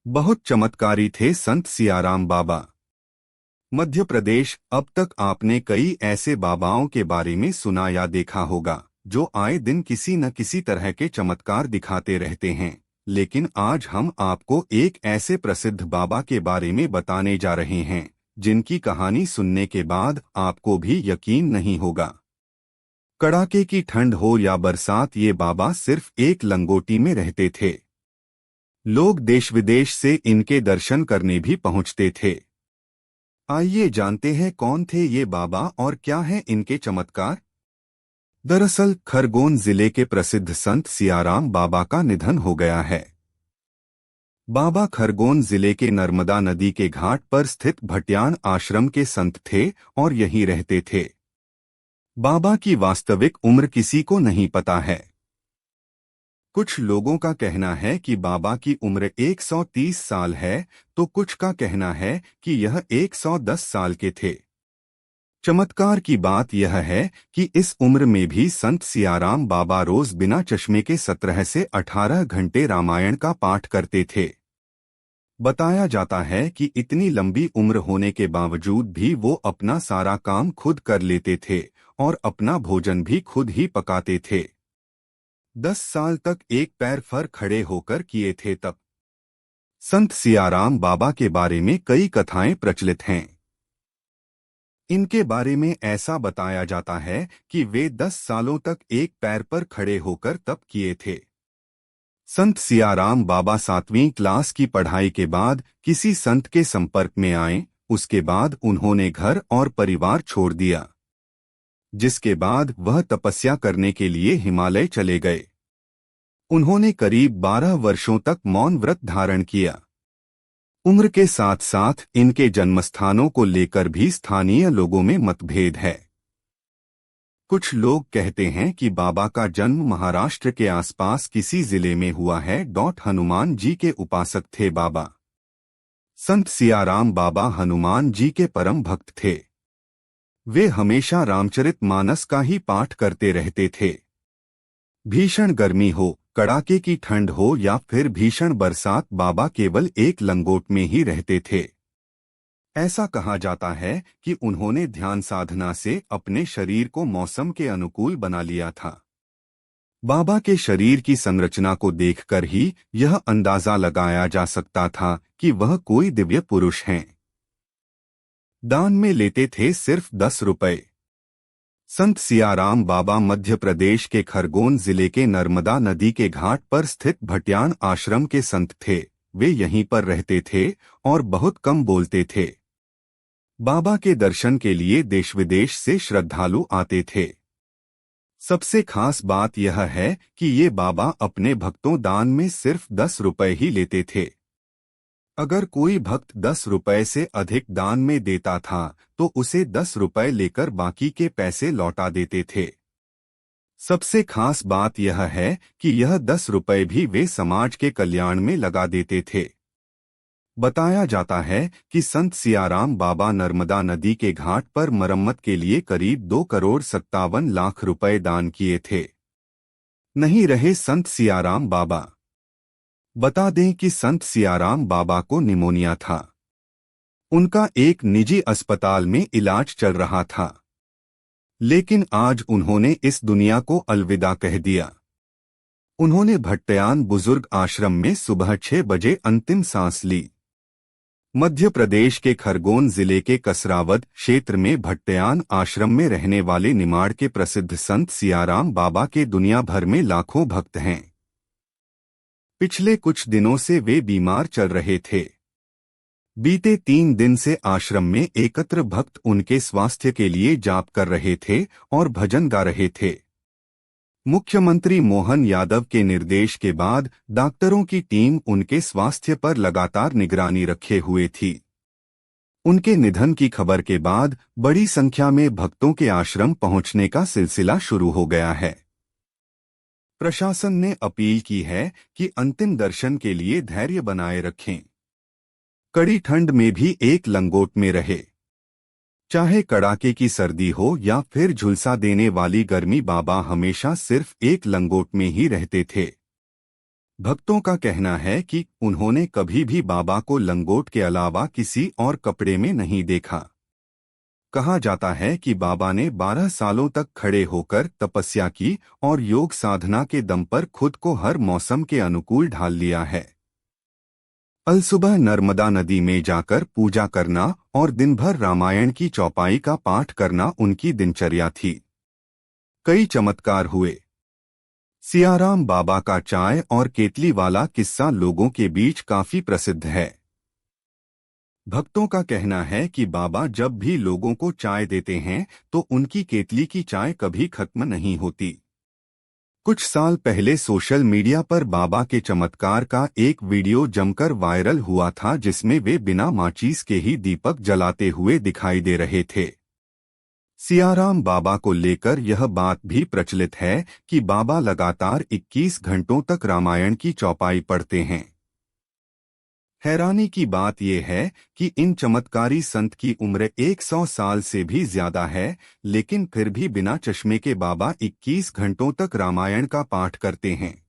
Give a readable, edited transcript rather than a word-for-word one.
बहुत चमत्कारी थे संत सियाराम बाबा। मध्य प्रदेश। अब तक आपने कई ऐसे बाबाओं के बारे में सुना या देखा होगा जो आए दिन किसी न किसी तरह के चमत्कार दिखाते रहते हैं, लेकिन आज हम आपको एक ऐसे प्रसिद्ध बाबा के बारे में बताने जा रहे हैं जिनकी कहानी सुनने के बाद आपको भी यकीन नहीं होगा। कड़ाके की ठंड हो या बरसात, ये बाबा सिर्फ एक लंगोटी में रहते थे। लोग देश विदेश से इनके दर्शन करने भी पहुंचते थे। आइए जानते हैं कौन थे ये बाबा और क्या है इनके चमत्कार। दरअसल खरगोन जिले के प्रसिद्ध संत सियाराम बाबा का निधन हो गया है। बाबा खरगोन जिले के नर्मदा नदी के घाट पर स्थित भटियाण आश्रम के संत थे और यहीं रहते थे। बाबा की वास्तविक उम्र किसी को नहीं पता है। कुछ लोगों का कहना है कि बाबा की उम्र 130 साल है, तो कुछ का कहना है कि यह 110 साल के थे। चमत्कार की बात यह है कि इस उम्र में भी संत सियाराम बाबा रोज बिना चश्मे के 17 से 18 घंटे रामायण का पाठ करते थे। बताया जाता है कि इतनी लंबी उम्र होने के बावजूद भी वो अपना सारा काम खुद कर लेते थे और अपना भोजन भी खुद ही पकाते थे। 10 साल तक एक पैर पर खड़े होकर किए थे तब। संत सियाराम बाबा के बारे में कई कथाएं प्रचलित हैं। इनके बारे में ऐसा बताया जाता है कि वे 10 सालों तक एक पैर पर खड़े होकर तप किए थे। संत सियाराम बाबा 7वीं क्लास की पढ़ाई के बाद किसी संत के संपर्क में आए। उसके बाद उन्होंने घर और परिवार छोड़ दिया, जिसके बाद वह तपस्या करने के लिए हिमालय चले गए। उन्होंने करीब 12 वर्षों तक मौन व्रत धारण किया। उम्र के साथ साथ इनके जन्मस्थानों को लेकर भी स्थानीय लोगों में मतभेद है। कुछ लोग कहते हैं कि बाबा का जन्म महाराष्ट्र के आसपास किसी जिले में हुआ है। हनुमान जी के उपासक थे बाबा। संत सियाराम बाबा हनुमान जी के परम भक्त थे। वे हमेशा रामचरितमानस का ही पाठ करते रहते थे। भीषण गर्मी हो, कड़ाके की ठंड हो या फिर भीषण बरसात, बाबा केवल एक लंगोट में ही रहते थे। ऐसा कहा जाता है कि उन्होंने ध्यान साधना से अपने शरीर को मौसम के अनुकूल बना लिया था। बाबा के शरीर की संरचना को देखकर ही यह अंदाजा लगाया जा सकता था कि वह कोई दिव्य पुरुष हैं। दान में लेते थे सिर्फ 10 रुपए। संत सियाराम बाबा मध्य प्रदेश के खरगोन जिले के नर्मदा नदी के घाट पर स्थित भटियाण आश्रम के संत थे। वे यहीं पर रहते थे और बहुत कम बोलते थे। बाबा के दर्शन के लिए देश विदेश से श्रद्धालु आते थे। सबसे खास बात यह है कि ये बाबा अपने भक्तों दान में सिर्फ 10 रुपए ही लेते थे। अगर कोई भक्त 10 रुपए से अधिक दान में देता था तो उसे 10 रुपए लेकर बाकी के पैसे लौटा देते थे। सबसे खास बात यह है कि यह 10 रुपए भी वे समाज के कल्याण में लगा देते थे। बताया जाता है कि संत सियाराम बाबा नर्मदा नदी के घाट पर मरम्मत के लिए करीब 2,57,00,000 रुपए दान किए थे। नहीं रहे संत सियाराम बाबा। बता दें कि संत सियाराम बाबा को निमोनिया था। उनका एक निजी अस्पताल में इलाज चल रहा था, लेकिन आज उन्होंने इस दुनिया को अलविदा कह दिया। उन्होंने भट्टयान बुजुर्ग आश्रम में सुबह 6 बजे अंतिम सांस ली। मध्य प्रदेश के खरगोन जिले के कसरावद क्षेत्र में भट्टयान आश्रम में रहने वाले निमाड़ के प्रसिद्ध संत सियाराम बाबा के दुनिया भर में लाखों भक्त हैं। पिछले कुछ दिनों से वे बीमार चल रहे थे। बीते 3 दिन से आश्रम में एकत्र भक्त उनके स्वास्थ्य के लिए जाप कर रहे थे और भजन गा रहे थे। मुख्यमंत्री मोहन यादव के निर्देश के बाद डॉक्टरों की टीम उनके स्वास्थ्य पर लगातार निगरानी रखे हुए थी। उनके निधन की खबर के बाद बड़ी संख्या में भक्तों के आश्रम पहुंचने का सिलसिला शुरू हो गया है। प्रशासन ने अपील की है कि अंतिम दर्शन के लिए धैर्य बनाए रखें। कड़ी ठंड में भी एक लंगोट में रहे। चाहे कड़ाके की सर्दी हो या फिर झुलसा देने वाली गर्मी, बाबा हमेशा सिर्फ एक लंगोट में ही रहते थे। भक्तों का कहना है कि उन्होंने कभी भी बाबा को लंगोट के अलावा किसी और कपड़े में नहीं देखा। कहा जाता है कि बाबा ने 12 सालों तक खड़े होकर तपस्या की और योग साधना के दम पर खुद को हर मौसम के अनुकूल ढाल लिया है। अलसुबह नर्मदा नदी में जाकर पूजा करना और दिन भर रामायण की चौपाई का पाठ करना उनकी दिनचर्या थी। कई चमत्कार हुए। सियाराम बाबा का चाय और केतली वाला किस्सा लोगों के बीच काफी प्रसिद्ध है। भक्तों का कहना है कि बाबा जब भी लोगों को चाय देते हैं तो उनकी केतली की चाय कभी खत्म नहीं होती। कुछ साल पहले सोशल मीडिया पर बाबा के चमत्कार का एक वीडियो जमकर वायरल हुआ था, जिसमें वे बिना माचिस के ही दीपक जलाते हुए दिखाई दे रहे थे। सियाराम बाबा को लेकर यह बात भी प्रचलित है कि बाबा लगातार 21 घंटों तक रामायण की चौपाई पढ़ते हैं। हैरानी की बात यह है कि इन चमत्कारी संत की उम्र 100 साल से भी ज्यादा है, लेकिन फिर भी बिना चश्मे के बाबा 21 घंटों तक रामायण का पाठ करते हैं।